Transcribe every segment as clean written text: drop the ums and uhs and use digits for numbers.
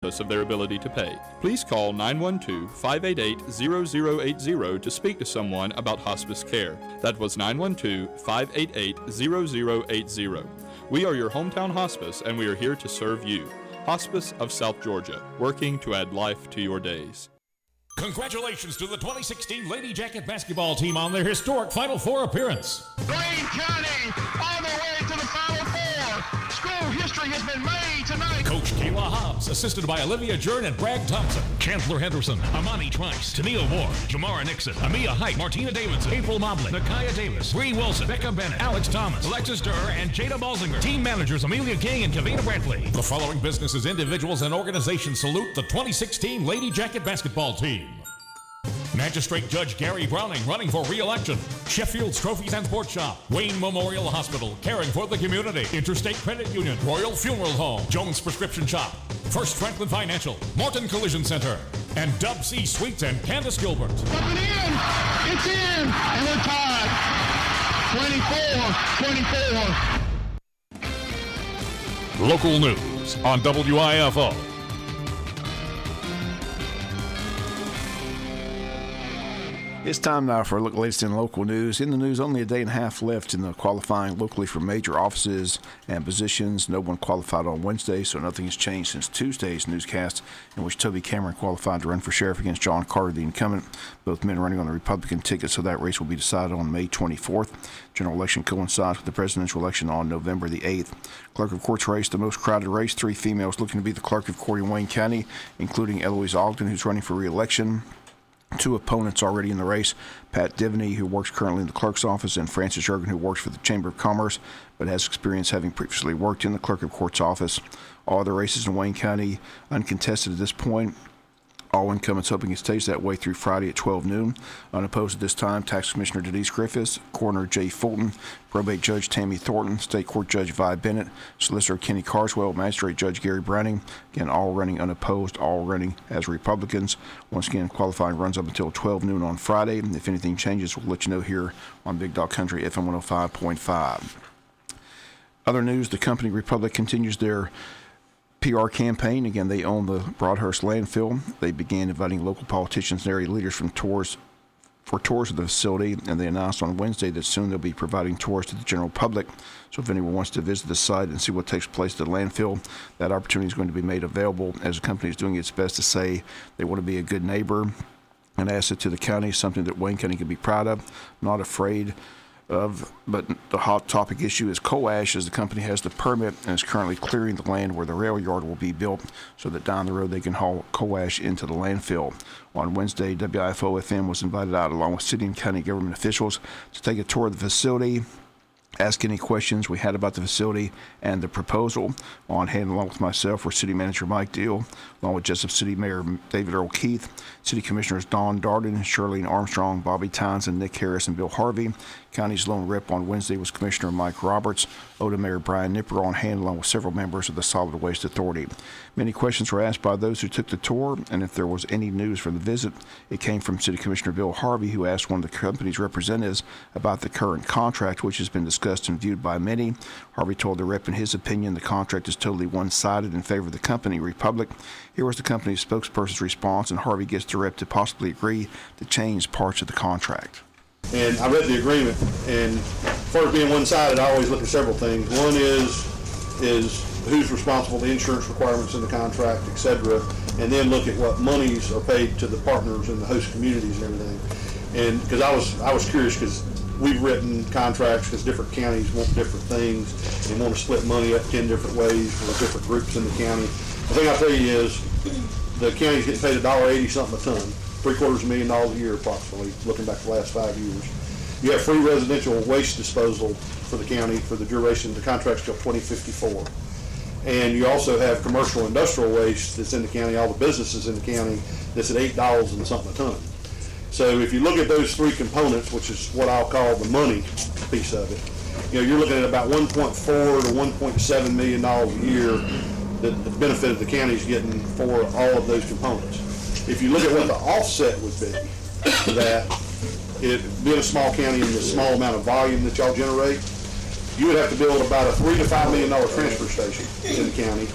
of their ability to pay. Please call 912-588-0080 to speak to someone about hospice care. That was 912-588-0080. We are your hometown hospice, and we are here to serve you. Hospice of South Georgia, working to add life to your days. Congratulations to the 2016 Lady Jacket basketball team on their historic Final Four appearance. Wayne County on their way to the Final Four. School history has been made tonight. Coach Kayla Hobbs, assisted by Olivia Jern and Bragg Thompson. Chancellor Henderson, Amani Trice, Tennille Moore, Jamara Nixon, Amia Height, Martina Davidson, April Mobley, Nakaya Davis, Bree Wilson, Becca Bennett, Alex Thomas, Alexis Durr, and Jada Balsinger. Team managers Amelia King and Kavina Brantley. The following businesses, individuals, and organizations salute the 2016 Lady Jacket basketball team. Magistrate Judge Gary Browning running for re-election. Sheffield's Trophies and Sports Shop. Wayne Memorial Hospital caring for the community. Interstate Credit Union. Royal Funeral Home. Jones Prescription Shop. First Franklin Financial. Morton Collision Center. And Dub C Sweets and Candace Gilbert. Up and in. It's in. And we're tied. 24-24. Local news on WIFO. It's time now for a look at the latest in local news. In the news, only a day and a half left in the qualifying locally for major offices and positions. No one qualified on Wednesday, so nothing has changed since Tuesday's newscast, in which Toby Cameron qualified to run for sheriff against John Carter, the incumbent. Both men running on the Republican ticket, so that race will be decided on May 24th. General election coincides with the presidential election on November the 8th. Clerk of Court's race, the most crowded race. 3 females looking to be the clerk of court in Wayne County, including Eloise Ogden, who's running for re-election. 2 opponents already in the race, Pat Divney, who works currently in the clerk's office, and Francis Jurgen, who works for the Chamber of Commerce, but has experience having previously worked in the clerk of court's office. All other races in Wayne County uncontested at this point. All incumbents hoping it stays that way through Friday at 12 noon. Unopposed at this time, Tax Commissioner Denise Griffiths, Coroner Jay Fulton, Probate Judge Tammy Thornton, State Court Judge Vi Bennett, Solicitor Kenny Carswell, Magistrate Judge Gary Browning. Again, all running unopposed, all running as Republicans. Once again, qualifying runs up until 12 noon on Friday. If anything changes, we'll let you know here on Big Dog Country FM 105.5. Other news, the company Republic continues their PR campaign. Again, they own the Broadhurst landfill. They began inviting local politicians and area leaders for tours of the facility, and they announced on Wednesday that soon they'll be providing tours to the general public. So if anyone wants to visit the site and see what takes place at the landfill, that opportunity is going to be made available, as the company is doing its best to say they want to be a good neighbor, an asset to the county, something that Wayne County can be proud of, not afraid of. But the hot topic issue is coal ash, as the company has the permit and is currently clearing the land where the rail yard will be built so that down the road they can haul coal ash into the landfill. On Wednesday, WIFO-FM was invited out along with city and county government officials to take a tour of the facility, ask any questions we had about the facility and the proposal. On hand, along with myself, were City Manager Mike Deal, along with Jesup City Mayor David Earl Keith, City Commissioners Don Darden, Shirley Armstrong, Bobby Townsend, Nick Harris, and Bill Harvey. County's lone rep on Wednesday was Commissioner Mike Roberts. Oda Mayor Brian Nipper on hand, along with several members of the Solid Waste Authority. Many questions were asked by those who took the tour, and if there was any news from the visit, it came from City Commissioner Bill Harvey, who asked one of the company's representatives about the current contract, which has been discussed and viewed by many. Harvey told the rep, in his opinion, the contract is totally one-sided in favor of the company, Republic. Here was the company's spokesperson's response, and Harvey gets the rep to possibly agree to change parts of the contract. And I read the agreement, and for it being one-sided, I always look at several things. One is who's responsible, the insurance requirements in the contract, et cetera, and then look at what monies are paid to the partners and the host communities and everything. And because I was curious, because we've written contracts because different counties want different things and want to split money up 10 different ways for different groups in the county. The thing I'll tell you is the county's getting paid $1.80 something a ton. $750,000 a year approximately, looking back the last 5 years. You have free residential waste disposal for the county for the duration of the contract's till 2054. And you also have commercial industrial waste that's in the county, all the businesses in the county, that's at $8 and something a ton. So if you look at those 3 components, which is what I'll call the money piece of it, you're looking at about $1.4 to $1.7 million a year that the benefit of the county is getting for all of those components. If you look at what the offset would be for that, it being a small county and the small amount of volume that y'all generate, you would have to build about a $3 to $5 million transfer station in the county.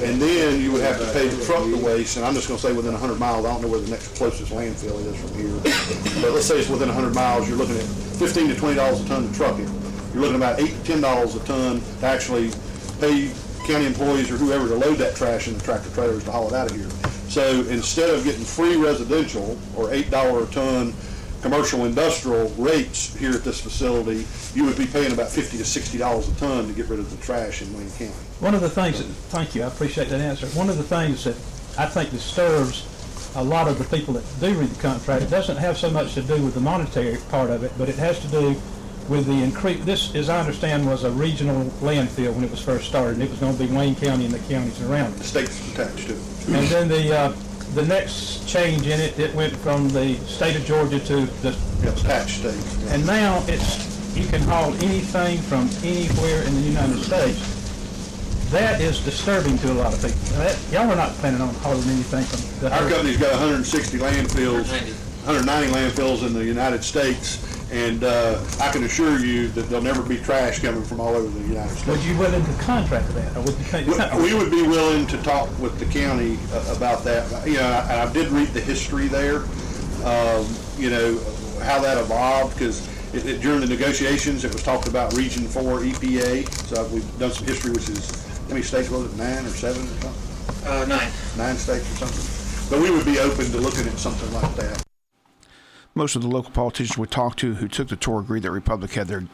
and then you would have to pay to truck the waste, and I'm just going to say within 100 miles. I don't know where the next closest landfill is from here, but let's say it's within 100 miles. You're looking at $15 to $20 a ton to truck it. You're looking at about $8 to $10 a ton to actually pay county employees or whoever to load that trash in the tractor trailers to haul it out of here. So instead of getting free residential or $8 a ton commercial industrial rates here at this facility, you would be paying about $50 to $60 a ton to get rid of the trash in Wayne County. One of the things that, thank you, I appreciate that answer. One of the things that I think disturbs a lot of the people that do read the contract, it doesn't have so much to do with the monetary part of it, but it has to do with the increase. This, as I understand, was a regional landfill when it was first started, and it was going to be Wayne County and the counties around it. The state's attached to it. And then the next change in it, it went from the state of Georgia to the attached state. Yeah. And now you can haul anything from anywhere in the United States. That is disturbing to a lot of people. Y'all are not planning on hauling anything from the Our company's got 160 landfills, 190 landfills in the United States, and I can assure you that there'll never be trash coming from all over the United States. Would you be willing to contract that? Or would you we would be willing to talk with the county about that. You know, I did read the history there, you know, how that evolved, because during the negotiations it was talked about Region 4 EPA. So we've done some history, which is, how many states was it, 9 or 7 or something? 9 states or something. But we would be open to looking at something like that. Most of the local politicians we talked to who took the tour agreed that Republic had their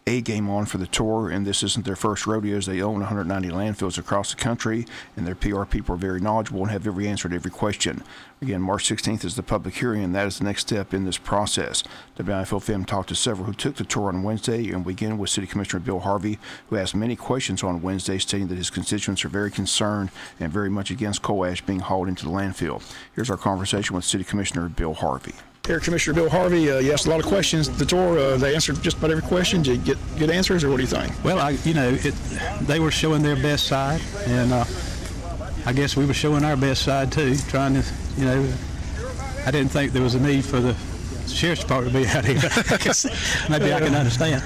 A game on for the tour, and this isn't their first rodeo, as they own 190 landfills across the country, and their PR people are very knowledgeable and have every answer to every question. Again, March 16th is the public hearing, and that is the next step in this process. WIFO talked to several who took the tour on Wednesday, and we begin with City Commissioner Bill Harvey, who asked many questions on Wednesday, stating that his constituents are very concerned and very much against coal ash being hauled into the landfill. Here's our conversation with City Commissioner Bill Harvey. Here, Commissioner Bill Harvey, you asked a lot of questions at the tour. They answered just about every question. Did you get good answers, or what do you think? Well, they were showing their best side, and I guess we were showing our best side too, trying to, I didn't think there was a need for the sheriff's department to be out here. Maybe I can understand.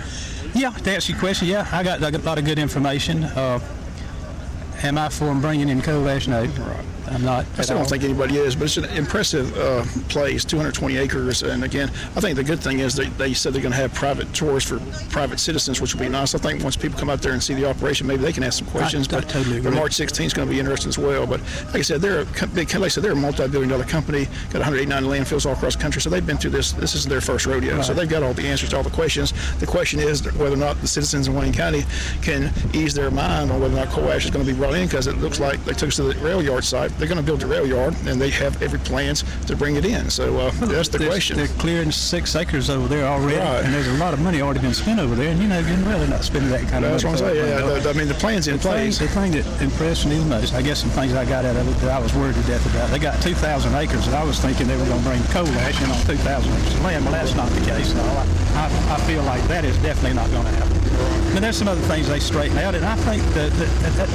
Yeah, to answer your question, yeah, I got a lot of good information. Am I for bringing in coal ash? No. Right. I'm not. I still don't think anybody is, but it's an impressive place, 220 acres. And again, I think the good thing is they said they're going to have private tours for private citizens, which will be nice. I think once people come out there and see the operation, maybe they can ask some questions. I totally agree. But March 16th is going to be interesting as well. But like I said, they're a multi-billion-dollar company, got 189 landfills all across the country, so they've been through this. This is their first rodeo, right. So they've got all the answers to all the questions. The question is whether or not the citizens in Wayne County can ease their mind on whether or not coal ash is going to be brought in, because it looks like they took us to the rail yard site. They're going to build the rail yard, and they have every plans to bring it in. So that's the question. They're clearing 6 acres over there already, right. And there's a lot of money already been spent over there, and you're really not spending that kind of money. That's what I'm saying. Yeah, I mean, the plan's in place. The thing that impressed me the most, I guess some things I got out of it that I was worried to death about. They got 2,000 acres, and I was thinking they were going to bring coal ash in on 2,000 acres of land. Well, that's not the case. No, I feel like that is definitely not going to happen. But there's some other things they straighten out, and I think that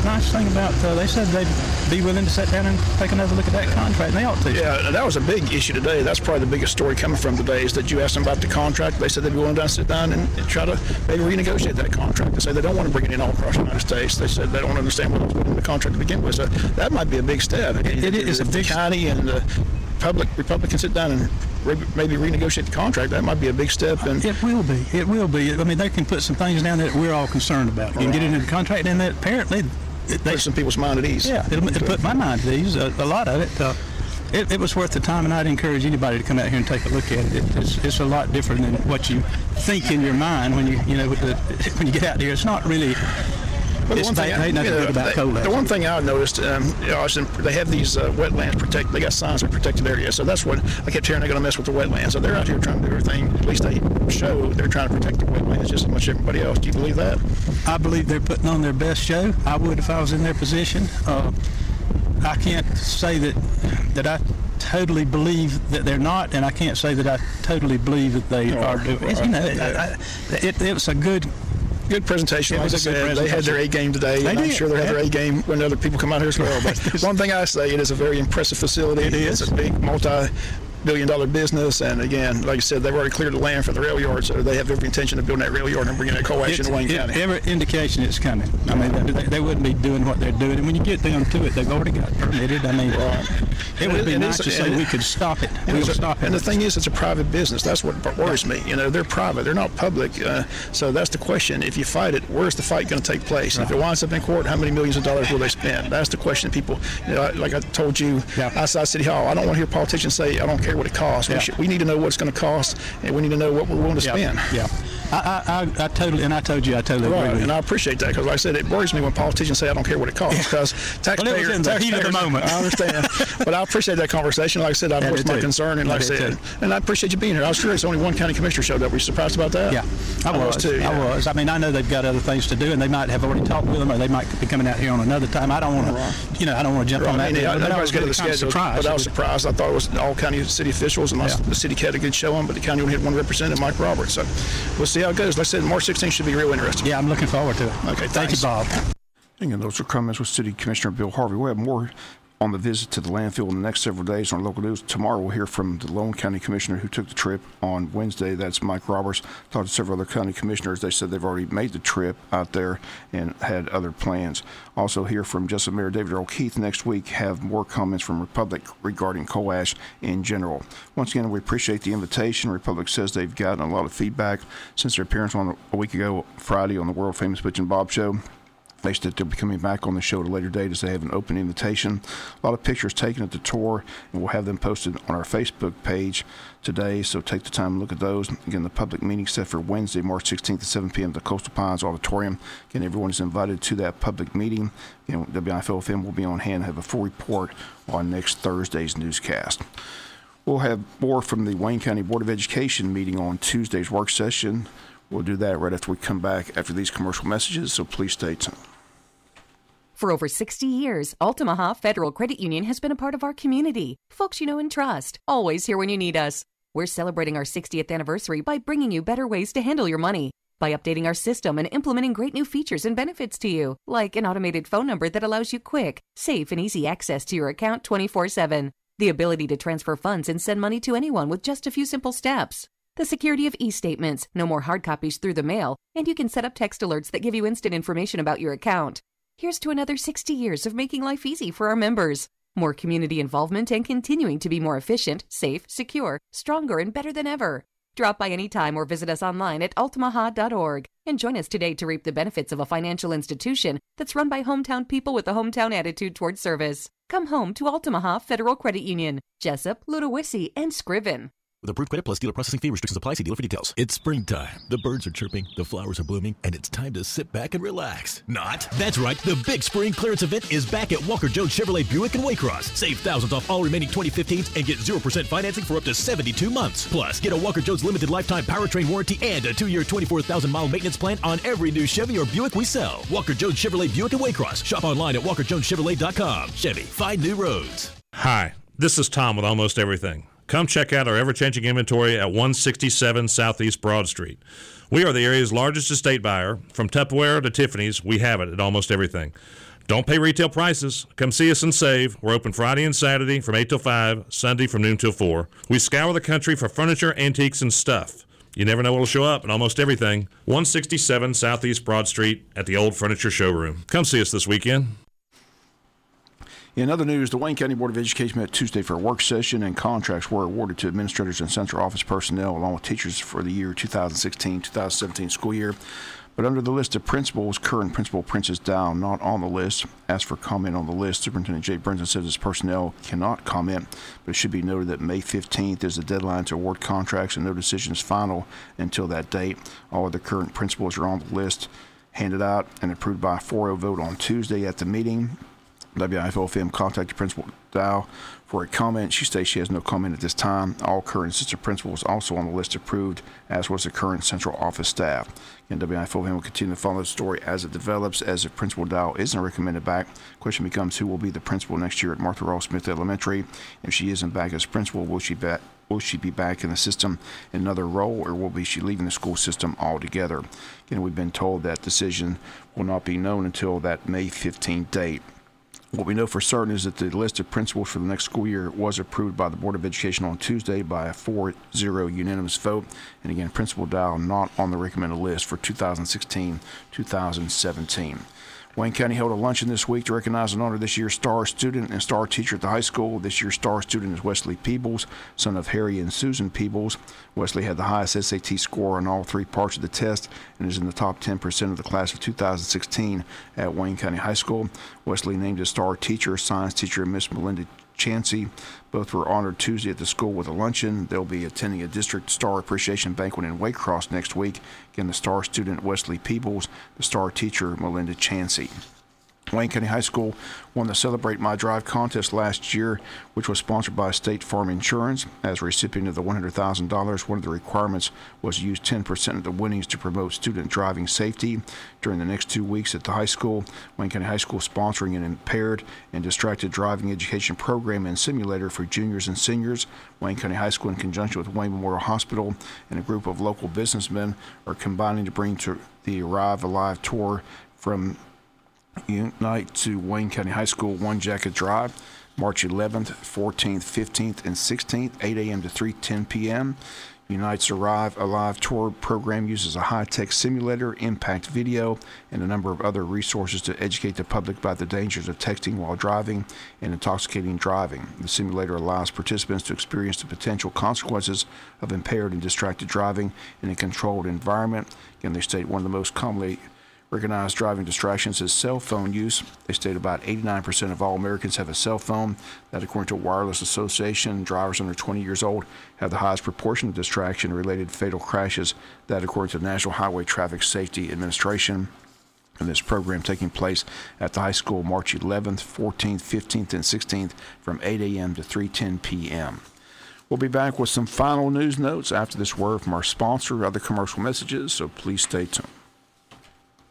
nice thing about they said they'd be willing to sit down and take another look at that contract, and they ought to. Yeah, that was a big issue today. That's probably the biggest story coming from today, is that you asked them about the contract. They said they'd be willing to sit down and try to maybe renegotiate that contract. They say they don't want to bring it in all across the United States. They said they don't understand what was put in the contract to begin with. So that might be a big step. It is. If the county and the Republic can sit down and maybe renegotiate the contract, that might be a big step. And it will be. It will be. I mean, they can put some things down that we're all concerned about. You can get into the contract, and that apparently put some people's mind at ease. Yeah, it'll put my mind at ease. A lot of it. It was worth the time, and I'd encourage anybody to come out here and take a look at it. It's a lot different than what you think in your mind when when you get out there. It's not really. Well, the one thing I noticed, they have these wetlands protected. They got signs of protected areas, so that's what I kept hearing. They're going to mess with the wetlands. So they're out here trying to do everything. At least they show they're trying to protect the wetlands just as much as everybody else. Do you believe that? I believe they're putting on their best show. I would if I was in their position. I can't say that I totally believe that they're not, and I can't say that I totally believe that they are doing it. It was a good presentation. Like I said, they had their A game today, and I'm sure they have their A game when other people come out here as well. But one thing I say, it is a very impressive facility. It's a big billion-dollar business, and again, like I said, they've already cleared the land for the rail yard, so they have every intention of building that rail yard and bringing that coal ash into Wayne County. Every indication it's coming. I mean, they wouldn't be doing what they're doing, and when you get down to it, they've already got permitted. I mean, it would be nice to say we could stop it. We'll stop it. And the thing is, it's a private business. That's what worries me. You know, they're private. They're not public. So that's the question. If you fight it, where's the fight going to take place? Right. If it winds up in court, how many millions of dollars will they spend? That's the question. People, you know, like I told you outside City Hall, I don't want to hear politicians say, I don't care what it costs. We need to know what it's going to cost, and we need to know what we're willing to spend. I totally, and I told you, I totally agree with you. And I appreciate that, because like I said, it worries me when politicians say I don't care what it costs, because taxpayers. In the heat of the moment. I understand, but I appreciate that conversation. Like I said, I voiced my concern, and like I said, and I appreciate you being here. I was curious, only one county commissioner showed up. Were you surprised about that? Yeah, I was too. Yeah. I was. I mean, I know they've got other things to do, and they might have already talked with them, or they might be coming out here on another time. I don't want to, I don't want to jump on that. Everybody's got the schedule, but I was surprised. I thought it was all county city officials, and the city had a good showing, but the county only had one representative, Mike Roberts. So we'll see how it goes. Like I said, March 16th should be real interesting. Yeah, I'm looking forward to it. Okay, thank you, Bob. And those are comments with City Commissioner Bill Harvey. We'll have more on the visit to the landfill in the next several days on local news. Tomorrow we'll hear from the Lone County Commissioner who took the trip on Wednesday. That's Mike Roberts. Talked to several other county commissioners. They said they've already made the trip out there and had other plans. Also hear from Jesup Mayor David Earl Keith next week. Have more comments from Republic regarding coal ash in general. Once again, we appreciate the invitation. Republic says they've gotten a lot of feedback since their appearance on a week ago Friday on the world famous Butch and Bob show. They said they'll be coming back on the show at a later date as they have an open invitation. A lot of pictures taken at the tour, and we'll have them posted on our Facebook page today, so take the time to look at those. Again, the public meeting set for Wednesday, March 16th at 7 p.m. at the Coastal Pines Auditorium. Again, everyone is invited to that public meeting. Again, WIFO-FM will be on hand and have a full report on next Thursday's newscast. We'll have more from the Wayne County Board of Education meeting on Tuesday's work session. We'll do that right after we come back after these commercial messages, so please stay tuned. For over 60 years, Altamaha Federal Credit Union has been a part of our community. Folks you know and trust, always here when you need us. We're celebrating our 60th anniversary by bringing you better ways to handle your money, by updating our system and implementing great new features and benefits to you, like an automated phone number that allows you quick, safe, and easy access to your account 24/7, the ability to transfer funds and send money to anyone with just a few simple steps, the security of e-statements, no more hard copies through the mail, and you can set up text alerts that give you instant information about your account. Here's to another 60 years of making life easy for our members. More community involvement and continuing to be more efficient, safe, secure, stronger, and better than ever. Drop by anytime or visit us online at altamaha.org and join us today to reap the benefits of a financial institution that's run by hometown people with a hometown attitude toward service. Come home to Altamaha Federal Credit Union, Jesup, Ludowisi, and Scriven. With approved credit plus dealer processing fee restrictions apply. See dealer for details. It's springtime. The birds are chirping, the flowers are blooming, and it's time to sit back and relax. Not? That's right. The big spring clearance event is back at Walker Jones Chevrolet Buick in Waycross. Save thousands off all remaining 2015s and get 0% financing for up to 72 months. Plus, get a Walker Jones limited lifetime powertrain warranty and a 2-year, 24,000-mile maintenance plan on every new Chevy or Buick we sell. Walker Jones Chevrolet Buick in Waycross. Shop online at walkerjoneschevrolet.com. Chevy, find new roads. Hi, this is Tom with Almost Everything. Come check out our ever-changing inventory at 167 Southeast Broad Street. We are the area's largest estate buyer. From Tupperware to Tiffany's, we have it at Almost Everything. Don't pay retail prices. Come see us and save. We're open Friday and Saturday from 8 till 5, Sunday from noon till 4. We scour the country for furniture, antiques, and stuff. You never know what will show up in Almost Everything. 167 Southeast Broad Street at the Old Furniture Showroom. Come see us this weekend. In other news, the Wayne County Board of Education met Tuesday for a work session, and contracts were awarded to administrators and central office personnel along with teachers for the year 2016-2017 school year. But under the list of principals, current principal Princess Dow not on the list. Asked for comment on the list, Superintendent Jay Brinson says his personnel cannot comment, but it should be noted that May 15th is the deadline to award contracts, and no decision is final until that date. All of the current principals are on the list, handed out and approved by a 4-0 vote on Tuesday at the meeting. WIFO-FM contacted Principal Dow for a comment. She states she has no comment at this time. All current assistant principals also on the list approved, as was the current central office staff. And WIFO-FM will continue to follow the story as it develops. As if Principal Dow isn't recommended back, question becomes who will be the principal next year at Martha Ross Smith Elementary. If she isn't back as principal, will she be back in the system in another role, or will she leaving the school system altogether? Again, we've been told that decision will not be known until that May 15th date. What we know for certain is that the list of principals for the next school year was approved by the Board of Education on Tuesday by a 4-0 unanimous vote. And again, Principal Dow not on the recommended list for 2016-2017. Wayne County held a luncheon this week to recognize and honor this year's star student and star teacher at the high school. This year's star student is Wesley Peebles, son of Harry and Susan Peebles. Wesley had the highest SAT score on all three parts of the test and is in the top 10% of the class of 2016 at Wayne County High School. Wesley named his star teacher, science teacher, Miss Melinda Chansey. Both were honored Tuesday at the school with a luncheon. They'll be attending a district star appreciation banquet in Waycross next week. Again, the star student Wesley Peebles, the star teacher Melinda Chansey. Wayne County High School won the Celebrate My Drive contest last year, which was sponsored by State Farm Insurance. As a recipient of the $100,000, one of the requirements was to use 10% of the winnings to promote student driving safety. During the next 2 weeks at the high school, Wayne County High School is sponsoring an impaired and distracted driving education program and simulator for juniors and seniors. Wayne County High School, in conjunction with Wayne Memorial Hospital and a group of local businessmen, are combining to bring to the Arrive Alive tour from Unite to Wayne County High School One Jacket Drive, March 11th, 14th, 15th, and 16th, 8 a.m. to 3:10 p.m. Unite's Arrive Alive tour program uses a high-tech simulator, impact video, and a number of other resources to educate the public about the dangers of texting while driving and intoxicating driving. The simulator allows participants to experience the potential consequences of impaired and distracted driving in a controlled environment. Again, they state one of the most commonly recognized driving distractions is cell phone use. They state about 89% of all Americans have a cell phone. That, according to Wireless Association, drivers under 20 years old have the highest proportion of distraction-related fatal crashes. That, according to the National Highway Traffic Safety Administration. And this program taking place at the high school March 11th, 14th, 15th, and 16th from 8 a.m. to 3:10 p.m. We'll be back with some final news notes after this word from our sponsor, other commercial messages, so please stay tuned.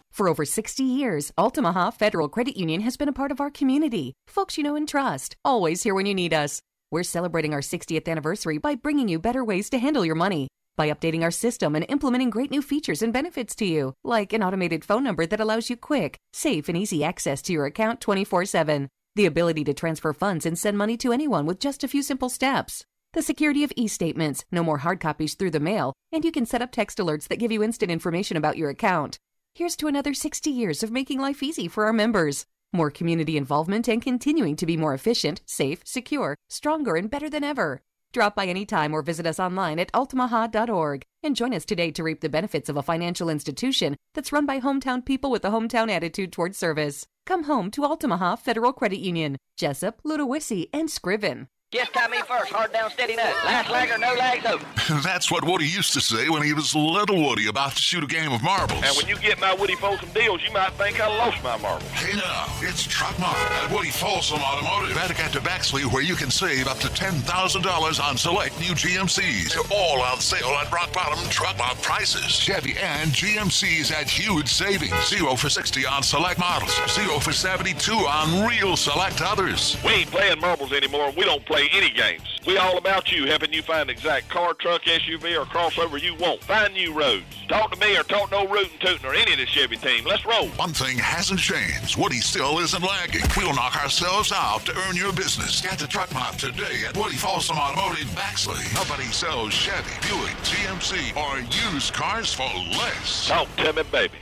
For over 60 years, Altamaha Federal Credit Union has been a part of our community. Folks you know and trust, always here when you need us. We're celebrating our 60th anniversary by bringing you better ways to handle your money, by updating our system and implementing great new features and benefits to you, like an automated phone number that allows you quick, safe, and easy access to your account 24/7, the ability to transfer funds and send money to anyone with just a few simple steps, the security of e-statements, no more hard copies through the mail, and you can set up text alerts that give you instant information about your account. Here's to another 60 years of making life easy for our members. More community involvement and continuing to be more efficient, safe, secure, stronger, and better than ever. Drop by anytime or visit us online at altamaha.org and join us today to reap the benefits of a financial institution that's run by hometown people with a hometown attitude towards service. Come home to Altamaha Federal Credit Union, Jesup, Ludowici, and Scriven. Just tie me first, hard down, steady nut. Last lag or no lags open. That's what Woody used to say when he was little Woody about to shoot a game of marbles. And when you get my Woody Folsom deals, you might think I lost my marbles. Hey now, it's Truck Mart at Woody Folsom Automotive. Back at Bexley, where you can save up to $10,000 on select new GMCs. They're all on sale at rock bottom Truck Mart prices. Chevy and GMCs at huge savings. 0 for 60 on select models. 0 for 72 on real select others. We ain't playing marbles anymore. We don't play any games. We all about you, helping you find the exact car, truck, SUV, or crossover you want. Find new roads. Talk to me or talk no rootin' tootin' or any of the Chevy team. Let's roll. One thing hasn't changed. Woody still isn't lagging. We'll knock ourselves out to earn your business. Get the Truck Mart today at Woody Folsom Automotive, Bexley. Nobody sells Chevy, Buick, GMC, or used cars for less. Talk to me, baby.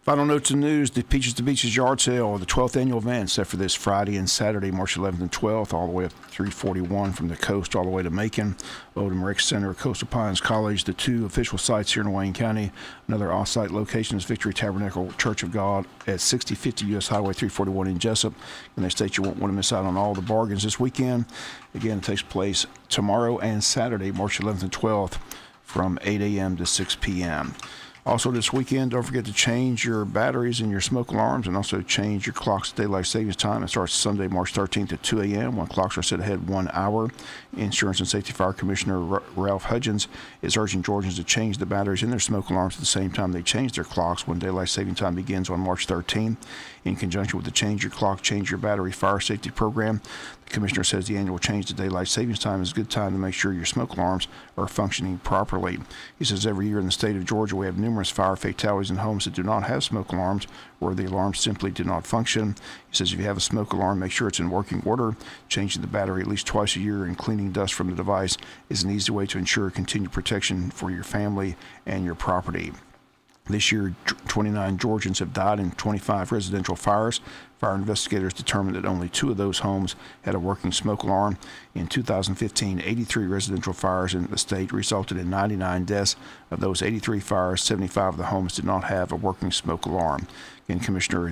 Final notes and news, the Peaches to Beaches yard sale, the 12th annual event set for this Friday and Saturday, March 11th and 12th, all the way up to 341 from the coast all the way to Macon. Odom Rec Center, Coastal Pines College, the two official sites here in Wayne County. Another off-site location is Victory Tabernacle Church of God at 6050 U.S. Highway 341 in Jesup. And they state you won't want to miss out on all the bargains this weekend. Again, it takes place tomorrow and Saturday, March 11th and 12th from 8 a.m. to 6 p.m. Also this weekend, don't forget to change your batteries in your smoke alarms and also change your clocks to daylight savings time. It starts Sunday, March 13th at 2 a.m. when clocks are set ahead 1 hour. Insurance and Safety Fire Commissioner Ralph Hudgens is urging Georgians to change the batteries in their smoke alarms at the same time they change their clocks when daylight saving time begins on March 13th. In conjunction with the Change Your Clock, Change Your Battery fire safety program, the Commissioner says the annual change to daylight savings time is a good time to make sure your smoke alarms are functioning properly. He says every year in the state of Georgia we have numerous numerous fire fatalities in homes that do not have smoke alarms where the alarm simply did not function. He says if you have a smoke alarm, make sure it's in working order. Changing the battery at least twice a year and cleaning dust from the device is an easy way to ensure continued protection for your family and your property. This year, 29 Georgians have died in 25 residential fires. Fire investigators determined that only 2 of those homes had a working smoke alarm. In 2015, 83 residential fires in the state resulted in 99 deaths. Of those 83 fires, 75 of the homes did not have a working smoke alarm. Again, Commissioner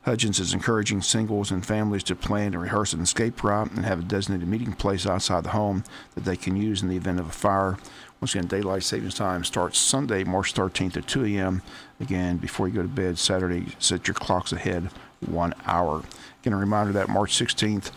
Hudgens is encouraging singles and families to plan and rehearse an escape route and have a designated meeting place outside the home that they can use in the event of a fire. Once again, daylight savings time starts Sunday, March 13th at 2 a.m. Again, before you go to bed Saturday, set your clocks ahead 1 hour. Again, a reminder that March 16th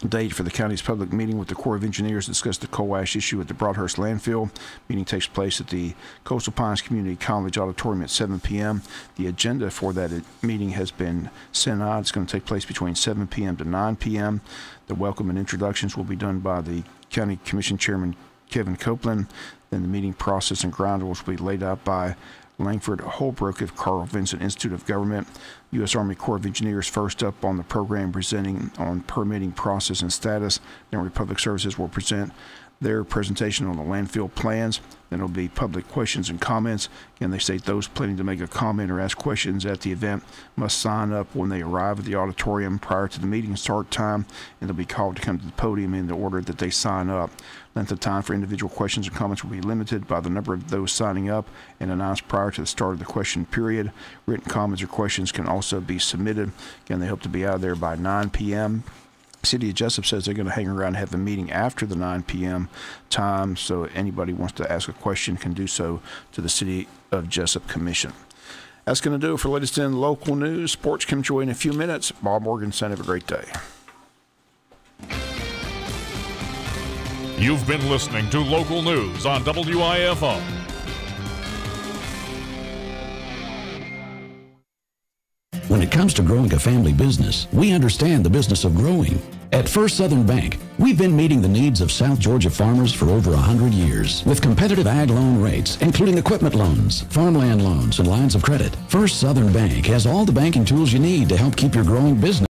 date for the county's public meeting with the Corps of Engineers to discuss the coal ash issue at the Broadhurst landfill. Meeting takes place at the Coastal Pines Community College Auditorium at 7 p.m. The agenda for that meeting has been sent out. It's going to take place between 7 p.m. to 9 p.m. The welcome and introductions will be done by the County Commission Chairman Kevin Copeland. Then the meeting process and ground rules will be laid out by Langford Holbrook of Carl Vinson Institute of Government. U.S. Army Corps of Engineers first up on the program, presenting on permitting process and status. Then Public Services will present their presentation on the landfill plans. Then there will be public questions and comments. Again, they state those planning to make a comment or ask questions at the event must sign up when they arrive at the auditorium prior to the meeting start time, and they'll be called to come to the podium in the order that they sign up. Length of time for individual questions and comments will be limited by the number of those signing up and announced prior to the start of the question period. Written comments or questions can also be submitted. Again, they hope to be out of there by 9 p.m. City of Jesup says they're going to hang around and have a meeting after the 9 p.m. time, so anybody wants to ask a question can do so to the City of Jesup Commission. That's going to do it for latest in local news. Sports come to you in a few minutes. Bob Morganson, have a great day. You've been listening to local news on WIFO. When it comes to growing a family business, we understand the business of growing. At First Southern Bank, we've been meeting the needs of South Georgia farmers for over 100 years. With competitive ag loan rates, including equipment loans, farmland loans, and lines of credit, First Southern Bank has all the banking tools you need to help keep your growing business